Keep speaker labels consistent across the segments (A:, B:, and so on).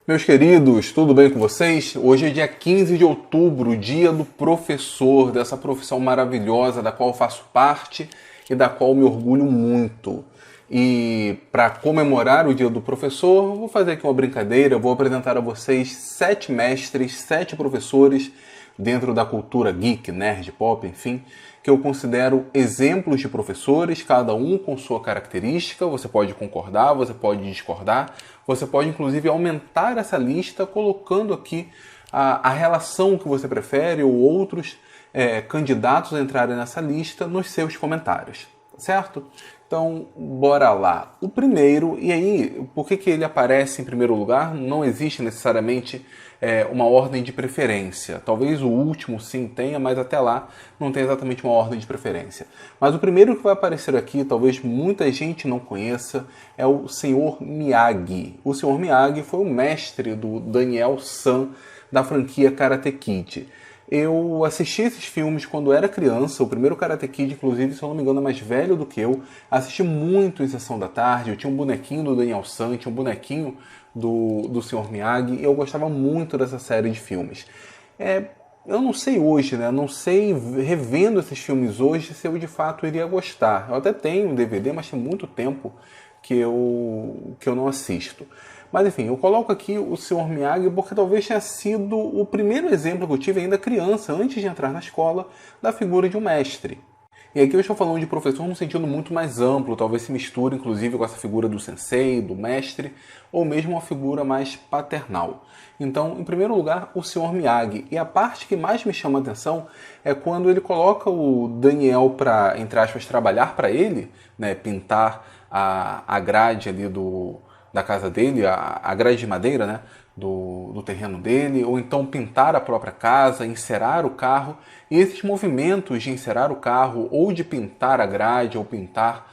A: Meus queridos, tudo bem com vocês? Hoje é dia 15 de outubro, dia do professor, dessa profissão maravilhosa da qual eu faço parte e da qual me orgulho muito. E para comemorar o dia do professor, vou fazer aqui uma brincadeira, vou apresentar a vocês 7 mestres, 7 professores dentro da cultura geek, nerd, pop, enfim, que eu considero exemplos de professores, cada um com sua característica. Você pode concordar, você pode discordar, você pode inclusive aumentar essa lista colocando aqui a relação que você prefere ou outros candidatos a entrarem nessa lista nos seus comentários, certo? Então, bora lá. O primeiro, e aí, por que ele aparece em primeiro lugar? Não existe necessariamente uma ordem de preferência. Talvez o último sim tenha, mas até lá não tem exatamente uma ordem de preferência. Mas o primeiro que vai aparecer aqui, talvez muita gente não conheça, é o Sr. Miyagi. O Sr. Miyagi foi o mestre do Daniel San da franquia Karate Kid. Eu assisti esses filmes quando era criança, o primeiro Karate Kid, inclusive, se eu não me engano, é mais velho do que eu. Assisti muito em Sessão da Tarde, eu tinha um bonequinho do Daniel San, tinha um bonequinho do Sr. Miyagi, e eu gostava muito dessa série de filmes. Eu não sei hoje, né? Não sei, revendo esses filmes hoje, se eu de fato iria gostar. Eu até tenho um DVD, mas tem muito tempo que eu não assisto. Mas enfim, eu coloco aqui o Sr. Miyagi porque talvez tenha sido o primeiro exemplo que eu tive ainda criança, antes de entrar na escola, da figura de um mestre. E aqui eu estou falando de professor num sentido muito mais amplo, talvez se misture inclusive com essa figura do sensei, do mestre, ou mesmo uma figura mais paternal. Então, em primeiro lugar, o Sr. Miyagi. E a parte que mais me chama a atenção é quando ele coloca o Daniel para, entre aspas, trabalhar para ele, né, pintar a grade ali da casa dele, a grade de madeira, né, do terreno dele, ou então pintar a própria casa, encerar o carro. E esses movimentos de encerar o carro, ou de pintar a grade, ou pintar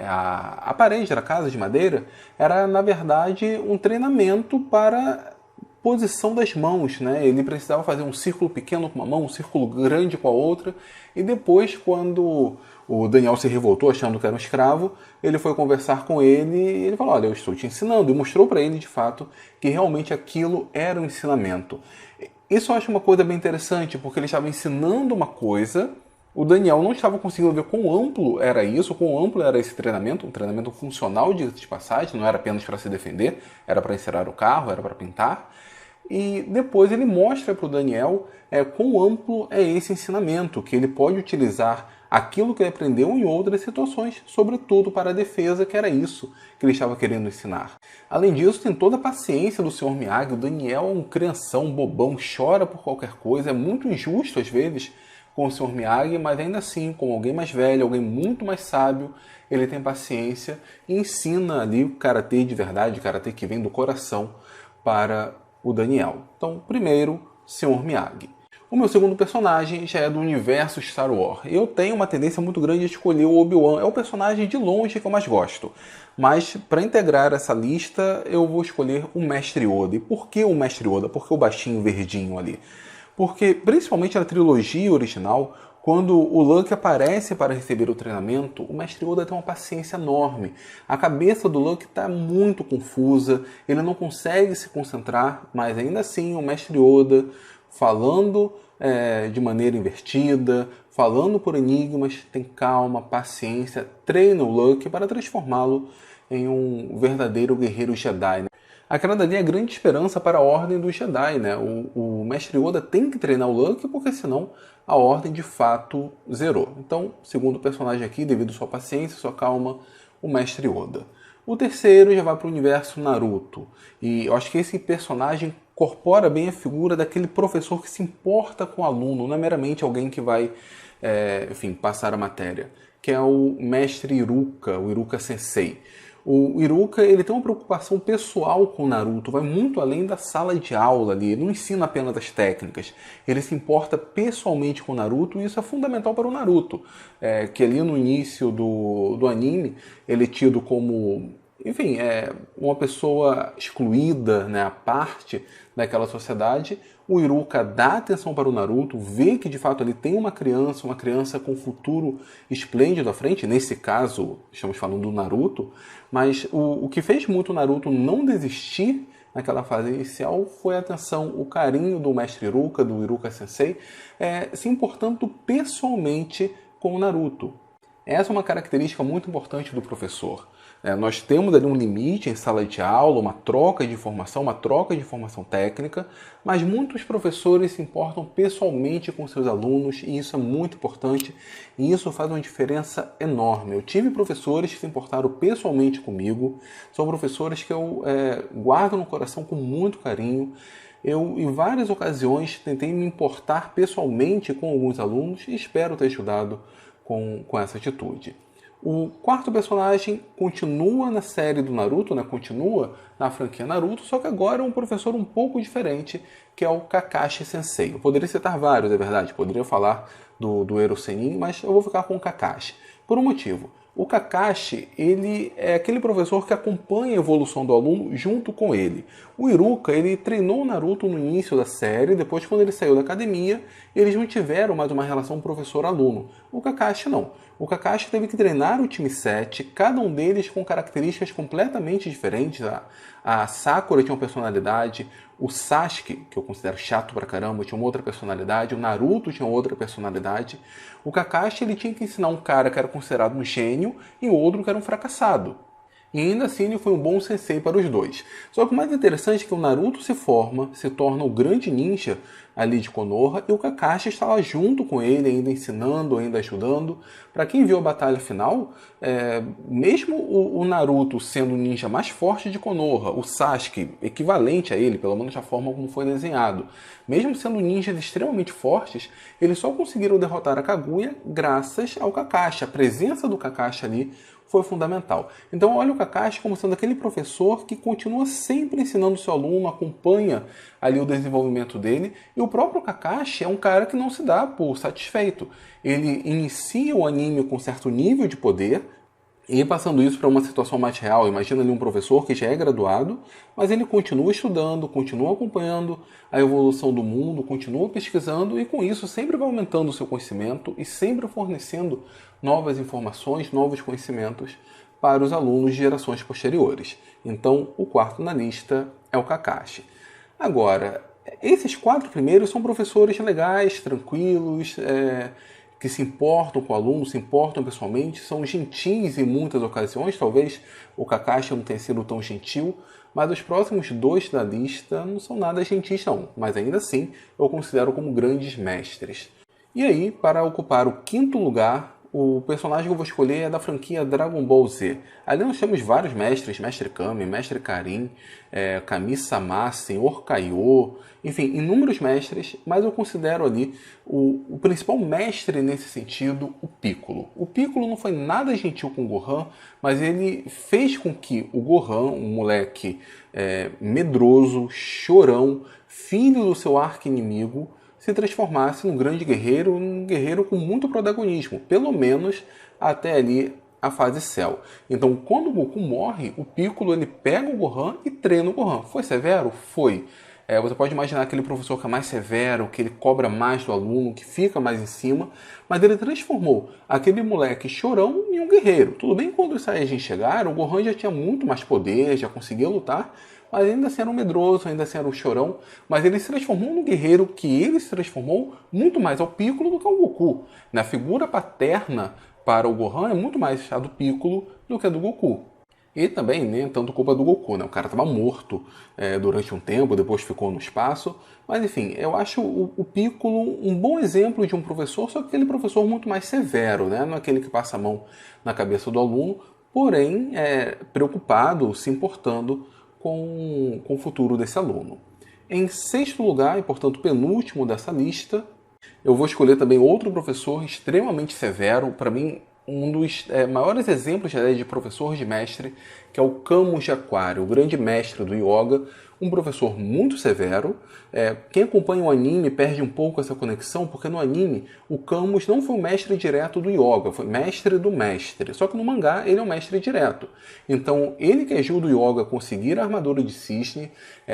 A: a parede da casa de madeira, era, na verdade, um treinamento para posição das mãos, né? Ele precisava fazer um círculo pequeno com uma mão, um círculo grande com a outra, e depois, quando o Daniel se revoltou achando que era um escravo, ele foi conversar com ele e ele falou: olha, eu estou te ensinando, e mostrou para ele de fato que realmente aquilo era um ensinamento. Isso eu acho uma coisa bem interessante, porque ele estava ensinando uma coisa, o Daniel não estava conseguindo ver quão amplo era isso, quão amplo era esse treinamento, um treinamento funcional de passagem, não era apenas para se defender, era para encerar o carro, era para pintar. E depois ele mostra para o Daniel quão amplo é esse ensinamento, que ele pode utilizar aquilo que ele aprendeu em outras situações, sobretudo para a defesa, que era isso que ele estava querendo ensinar. Além disso, tem toda a paciência do Sr. Miyagi. O Daniel é um crianção, um bobão, chora por qualquer coisa, é muito injusto às vezes com o Sr. Miyagi, mas ainda assim, com alguém mais velho, alguém muito mais sábio, ele tem paciência e ensina ali o karatê de verdade, o karatê que vem do coração, para o Daniel. Então, primeiro, Sr. Miyagi. O meu segundo personagem já é do universo Star Wars. Eu tenho uma tendência muito grande a escolher o Obi-Wan. É o personagem de longe que eu mais gosto. Mas, para integrar essa lista, eu vou escolher o Mestre Yoda. E por que o Mestre Yoda? Por que o baixinho verdinho ali? Porque, principalmente na trilogia original, quando o Luke aparece para receber o treinamento, o Mestre Yoda tem uma paciência enorme. A cabeça do Luke está muito confusa, ele não consegue se concentrar, mas ainda assim o Mestre Yoda, falando de maneira invertida, falando por enigmas, tem calma, paciência, treina o Luke para transformá-lo em um verdadeiro guerreiro Jedi, né? Aquela dali é a grande esperança para a Ordem dos Jedi, né? O Mestre Yoda tem que treinar o Luke, porque senão a Ordem de fato zerou. Então, segundo personagem aqui, devido à sua paciência, sua calma, o Mestre Yoda. O terceiro já vai para o universo Naruto. E eu acho que esse personagem incorpora bem a figura daquele professor que se importa com o aluno, não é meramente alguém que vai, passar a matéria, que é o Mestre Iruka, o Iruka Sensei. O Iruka, ele tem uma preocupação pessoal com o Naruto, vai muito além da sala de aula ali, ele não ensina apenas as técnicas, ele se importa pessoalmente com o Naruto, e isso é fundamental para o Naruto, que ali no início do anime, ele é tido como, enfim, uma pessoa excluída, né, à parte daquela sociedade. O Iruka dá atenção para o Naruto, vê que de fato ele tem uma criança com um futuro esplêndido à frente, nesse caso estamos falando do Naruto, mas o que fez muito o Naruto não desistir naquela fase inicial foi a atenção, o carinho do mestre Iruka, do Iruka Sensei, se importando pessoalmente com o Naruto. Essa é uma característica muito importante do professor. Nós temos ali um limite em sala de aula, uma troca de informação técnica, mas muitos professores se importam pessoalmente com seus alunos e isso é muito importante e isso faz uma diferença enorme. Eu tive professores que se importaram pessoalmente comigo, são professores que eu guardo no coração com muito carinho. Eu, em várias ocasiões, tentei me importar pessoalmente com alguns alunos e espero ter ajudado com essa atitude. O quarto personagem continua na série do Naruto, continua na franquia Naruto, só que agora é um professor um pouco diferente, que é o Kakashi Sensei. Eu poderia citar vários, é verdade, poderia falar do Ero Sennin, mas eu vou ficar com o Kakashi. Por um motivo. O Kakashi, ele é aquele professor que acompanha a evolução do aluno junto com ele. O Iruka, ele treinou o Naruto no início da série, depois quando ele saiu da academia, eles não tiveram mais uma relação professor-aluno. O Kakashi não. O Kakashi teve que treinar o time 7, cada um deles com características completamente diferentes. A Sakura tinha uma personalidade, o Sasuke, que eu considero chato pra caramba, tinha uma outra personalidade, o Naruto tinha outra personalidade. O Kakashi ele tinha que ensinar um cara que era considerado um gênio e outro que era um fracassado. E ainda assim ele foi um bom sensei para os dois. Só que o mais interessante é que o Naruto se forma, se torna o grande ninja ali de Konoha, e o Kakashi está lá junto com ele, ainda ensinando, ainda ajudando. Para quem viu a batalha final, mesmo o Naruto sendo o ninja mais forte de Konoha, o Sasuke equivalente a ele, pelo menos da forma como foi desenhado, mesmo sendo ninjas extremamente fortes, eles só conseguiram derrotar a Kaguya graças ao Kakashi. A presença do Kakashi ali foi fundamental. Então olha o Kakashi como sendo aquele professor que continua sempre ensinando o seu aluno, acompanha ali o desenvolvimento dele, e o próprio Kakashi é um cara que não se dá por satisfeito. Ele inicia o anime com certo nível de poder, e passando isso para uma situação mais real, imagina ali um professor que já é graduado, mas ele continua estudando, continua acompanhando a evolução do mundo, continua pesquisando e com isso sempre vai aumentando o seu conhecimento e sempre fornecendo novas informações, novos conhecimentos para os alunos de gerações posteriores. Então, o quarto na lista é o Kakashi. Agora, esses quatro primeiros são professores legais, tranquilos, que se importam com o aluno, se importam pessoalmente, são gentis em muitas ocasiões, talvez o Kakashi não tenha sido tão gentil, mas os próximos dois da lista não são nada gentis não, mas ainda assim eu considero como grandes mestres. E aí, para ocupar o quinto lugar, o personagem que eu vou escolher é da franquia Dragon Ball Z. Ali nós temos vários mestres, Mestre Kami, Mestre Karin, Kami-sama, Senhor Kaiô, enfim, inúmeros mestres, mas eu considero ali o principal mestre nesse sentido, o Piccolo. O Piccolo não foi nada gentil com o Gohan, mas ele fez com que o Gohan, um moleque medroso, chorão, filho do seu arqui-inimigo, se transformasse num grande guerreiro, um guerreiro com muito protagonismo, pelo menos até ali a fase Cell. Então, quando o Goku morre, o Piccolo ele pega o Gohan e treina o Gohan. Foi severo? Foi. Você pode imaginar aquele professor que é mais severo, que ele cobra mais do aluno, que fica mais em cima, mas ele transformou aquele moleque chorão em um guerreiro. Tudo bem que quando os Saiyajins chegaram, o Gohan já tinha muito mais poder, já conseguia lutar, mas ainda assim era um medroso, ainda assim era um chorão, mas ele se transformou num guerreiro que ele se transformou muito mais ao Piccolo do que ao Goku. Na figura paterna para o Gohan é muito mais a do Piccolo do que a do Goku. E também nem tanto culpa do Goku, O cara estava morto durante um tempo, depois ficou no espaço. Mas enfim, eu acho o Piccolo um bom exemplo de um professor, só que aquele professor muito mais severo, Não é aquele que passa a mão na cabeça do aluno, porém preocupado, se importando com o futuro desse aluno. Em sexto lugar, e portanto penúltimo dessa lista, eu vou escolher também outro professor extremamente severo, para mim um dos maiores exemplos de professor de mestre, que é o Camus de Aquário, o grande mestre do yoga, um professor muito severo. Quem acompanha o anime perde um pouco essa conexão, porque no anime o Camus não foi o mestre direto do yoga, foi mestre do mestre. Só que no mangá ele é um mestre direto. Então ele que ajuda o yoga a conseguir a armadura de cisne,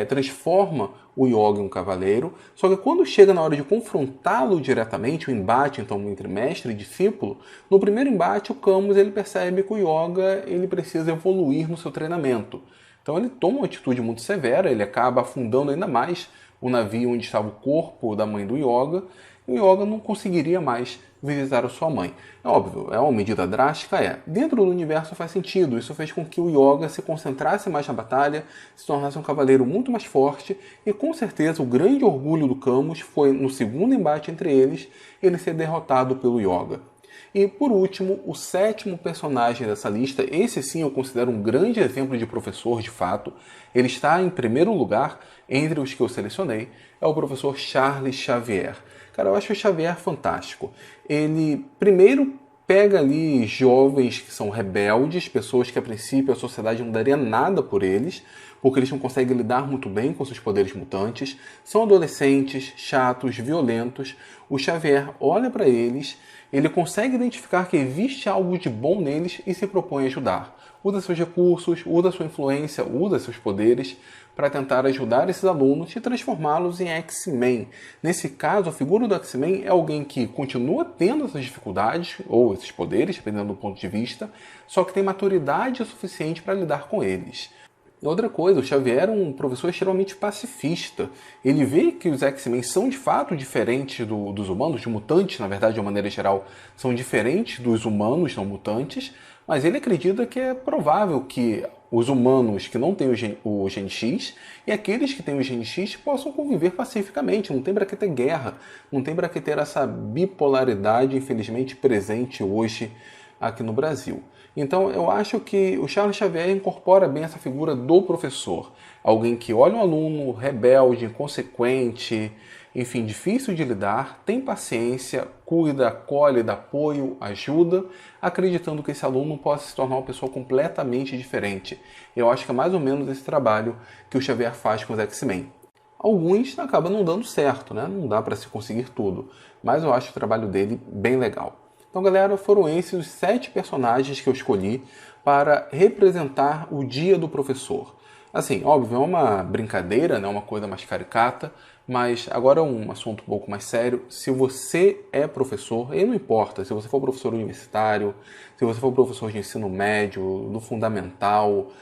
A: transforma o yoga em um cavaleiro. Só que quando chega na hora de confrontá-lo diretamente, o embate então entre mestre e discípulo, no primeiro embate o Camus ele percebe que o yoga ele precisa evoluir no seu treinamento. Então ele toma uma atitude muito severa, ele acaba afundando ainda mais o navio onde estava o corpo da mãe do Yoga, e o Yoga não conseguiria mais visitar a sua mãe. É óbvio, é uma medida drástica, é. Dentro do universo faz sentido, isso fez com que o Yoga se concentrasse mais na batalha, se tornasse um cavaleiro muito mais forte, e com certeza o grande orgulho do Camus foi, no segundo embate entre eles, ele ser derrotado pelo Yoga. E por último, o sétimo personagem dessa lista, esse sim eu considero um grande exemplo de professor de fato, ele está em primeiro lugar entre os que eu selecionei, é o professor Charles Xavier. Cara, eu acho o Xavier fantástico. Ele primeiro pega ali jovens que são rebeldes, pessoas que a princípio a sociedade não daria nada por eles, porque eles não conseguem lidar muito bem com seus poderes mutantes, são adolescentes, chatos, violentos. O Xavier olha para eles, ele consegue identificar que existe algo de bom neles e se propõe a ajudar. Usa seus recursos, usa sua influência, usa seus poderes para tentar ajudar esses alunos e transformá-los em X-Men. Nesse caso, a figura do X-Men é alguém que continua tendo essas dificuldades, ou esses poderes, dependendo do ponto de vista, só que tem maturidade suficiente para lidar com eles. E outra coisa, o Xavier é um professor extremamente pacifista. Ele vê que os X-Men são de fato diferentes dos humanos, de mutantes, na verdade, de uma maneira geral, são diferentes dos humanos não mutantes, mas ele acredita que é provável que os humanos que não têm o gene X e aqueles que têm o gene X possam conviver pacificamente. Não tem para que ter guerra, não tem para que ter essa bipolaridade, infelizmente, presente hoje aqui no Brasil. Então eu acho que o Charles Xavier incorpora bem essa figura do professor. Alguém que olha um aluno rebelde, inconsequente, enfim, difícil de lidar, tem paciência, cuida, acolhe, dá apoio, ajuda, acreditando que esse aluno possa se tornar uma pessoa completamente diferente. Eu acho que é mais ou menos esse trabalho que o Xavier faz com os X-Men. Alguns acabam não dando certo, né? Não dá para se conseguir tudo, mas eu acho o trabalho dele bem legal. Então, galera, foram esses os 7 personagens que eu escolhi para representar o Dia do Professor. Assim, óbvio, é uma brincadeira, né? Uma coisa mais caricata, mas agora um assunto um pouco mais sério. Se você é professor, e não importa, se você for professor universitário, se você for professor de ensino médio, do fundamental,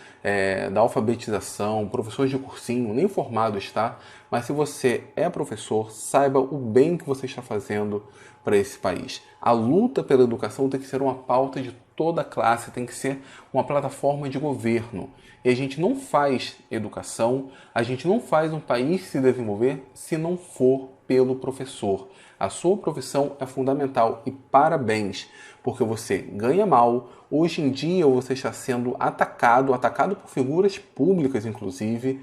A: da alfabetização, professor de cursinho, nem formado está, mas se você é professor, saiba o bem que você está fazendo para esse país. A luta pela educação tem que ser uma pauta de toda a classe, tem que ser uma plataforma de governo. E a gente não faz educação, a gente não faz um país se desenvolver se não for pelo professor. A sua profissão é fundamental e parabéns, porque você ganha mal. Hoje em dia você está sendo atacado por figuras públicas, inclusive.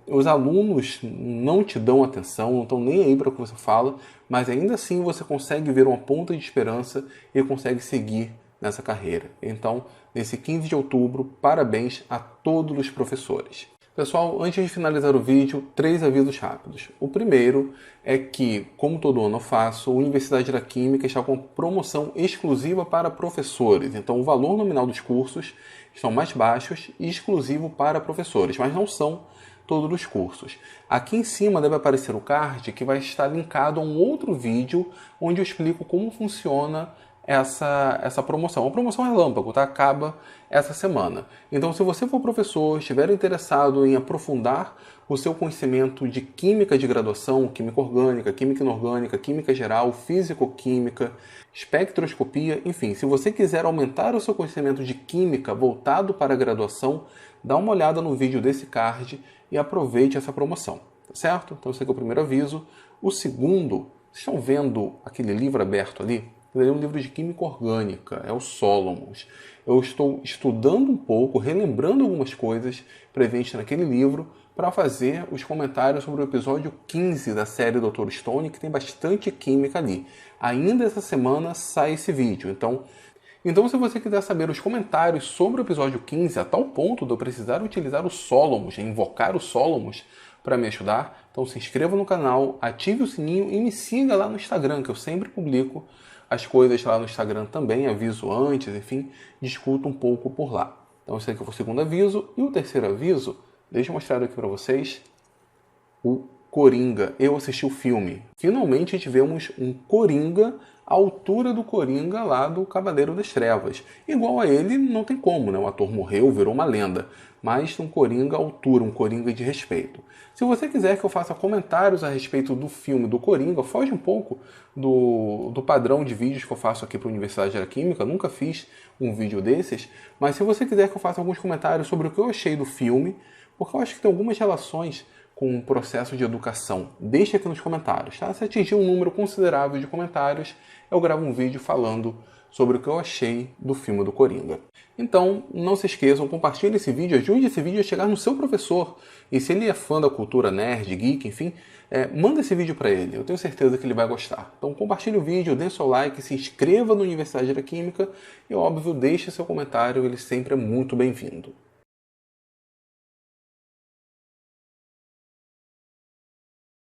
A: Os alunos não te dão atenção, não estão nem aí para o que você fala, mas ainda assim você consegue ver uma ponta de esperança e consegue seguir nessa carreira. Então, nesse 15 de outubro, parabéns a todos os professores. Pessoal, antes de finalizar o vídeo, 3 avisos rápidos. O primeiro é que, como todo ano eu faço, a Universidade da Química está com promoção exclusiva para professores. Então, o valor nominal dos cursos estão mais baixos e exclusivo para professores, mas não são todos os cursos. Aqui em cima deve aparecer o card que vai estar linkado a um outro vídeo onde eu explico como funciona essa promoção. A promoção é relâmpago, tá? Acaba essa semana. Então, se você for professor, estiver interessado em aprofundar o seu conhecimento de química de graduação, química orgânica, química inorgânica, química geral, físico-química, espectroscopia, enfim, se você quiser aumentar o seu conhecimento de química voltado para a graduação, dá uma olhada no vídeo desse card e aproveite essa promoção, tá certo? Então, esse aqui é o primeiro aviso. O segundo, vocês estão vendo aquele livro aberto ali? Ele é um livro de química orgânica, é o Solomons. Eu estou estudando um pouco, relembrando algumas coisas presentes naquele livro para fazer os comentários sobre o episódio 15 da série Dr. Stone, que tem bastante química ali. Ainda essa semana sai esse vídeo, então se você quiser saber os comentários sobre o episódio 15, a tal ponto de eu precisar utilizar o Solomons, invocar o Solomons para me ajudar, então se inscreva no canal, ative o sininho e me siga lá no Instagram, que eu sempre publico as coisas lá no Instagram também, aviso antes, enfim, discuto um pouco por lá. Então esse aqui foi o segundo aviso. E o terceiro aviso, deixa eu mostrar aqui para vocês o Coringa. Eu assisti o filme. Finalmente tivemos um Coringa à altura do Coringa lá do Cavaleiro das Trevas. Igual a ele não tem como, né? O ator morreu, virou uma lenda. Mas um Coringa à altura, um Coringa de respeito. Se você quiser que eu faça comentários a respeito do filme do Coringa, foge um pouco do padrão de vídeos que eu faço aqui para a Universidade de Química. Nunca fiz um vídeo desses. Mas se você quiser que eu faça alguns comentários sobre o que eu achei do filme, porque eu acho que tem algumas relações com o processo de educação, deixe aqui nos comentários, tá? Se atingir um número considerável de comentários, eu gravo um vídeo falando sobre o que eu achei do filme do Coringa. Então, não se esqueçam, compartilhe esse vídeo, ajude esse vídeo a chegar no seu professor. E se ele é fã da cultura nerd, geek, enfim, manda esse vídeo para ele, eu tenho certeza que ele vai gostar. Então compartilhe o vídeo, dê seu like, se inscreva na Universidade da Química e, óbvio, deixe seu comentário, ele sempre é muito bem-vindo.